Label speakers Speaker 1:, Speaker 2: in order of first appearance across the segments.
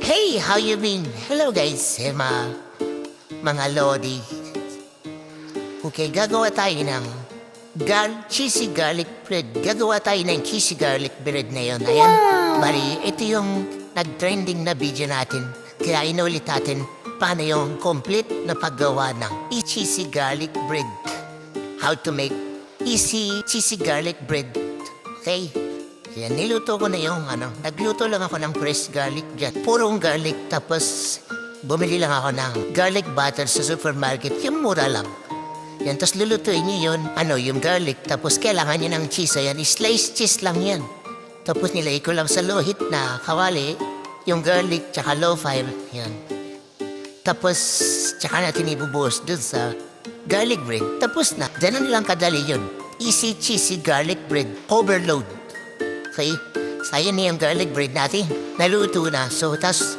Speaker 1: Hey, how you been? Hello guys, mga lodi. Okay, gagawa tayo ng cheesy garlic bread. Gagawa tayo ng cheesy garlic bread na yun. Ayan, bali, ito yung nag-trending na video natin. Kaya inulit natin paano yung complete na paggawa ng cheesy garlic bread. How to make easy cheesy garlic bread. Okay? Yan, niluto ko na yung nagluto lang ako ng fresh garlic dyan. Purong garlic, tapos bumili lang ako ng garlic butter sa supermarket. Yung mura lang. Yan, tapos lulutuin nyo yun, yung garlic. Tapos kailangan nyo ng cheese. Ayan, slice cheese lang yan. Tapos nilagay ko lang sa lohit na kawali, yung garlic, tsaka low fire. Yan. Tapos, tsaka natin ibubuhos dun sa garlic bread. Tapos na, ganun lang kadali yun. Easy cheesy garlic bread. Overload. Okay? Sayang na yung garlic bread natin. Naluto na. So, tas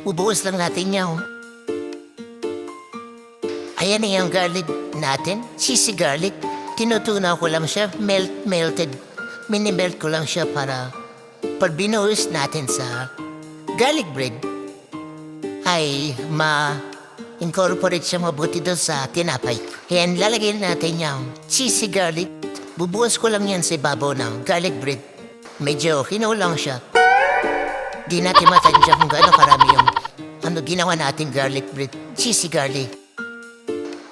Speaker 1: bubuhos lang natin yan. Ayan na yung garlic natin. Cheesy garlic. Tinutunaw ko lang siya. Melted. Mini-melt ko lang siya para pag binuhos natin sa garlic bread ay ma-incorporate siya mabuti doon sa tinapay. Ayan, lalagyan natin yung cheesy garlic. Bubuhos ko lang yan sa ibabaw ng garlic bread. Medyo lang siya. Di natin matansya kung gaano karami yung ginawa natin garlic bread. Cheesy garlic.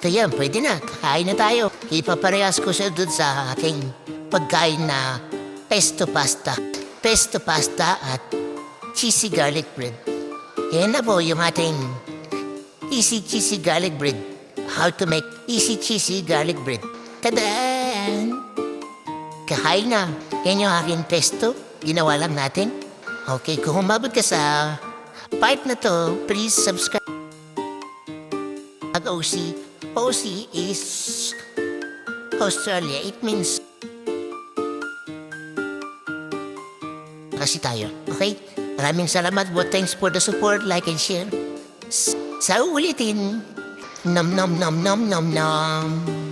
Speaker 1: Kaya pwede na. Kakain na tayo. Ipaparehas ko siya dun sa aking pagkain na pesto pasta. Pesto pasta at cheesy garlic bread. Yan na po yung ating easy cheesy garlic bread. How to make easy cheesy garlic bread. Tadaan! Kakain na. Yan yung aking pesto. Ginawa lang natin. Okay, kung humabot ka sa part na to, please subscribe. OC. OC is Australia. It means kasi tayo. Okay? Maraming salamat po. Thanks for the support. Like and share. Sa ulitin. Nom nom nom nom nom nom.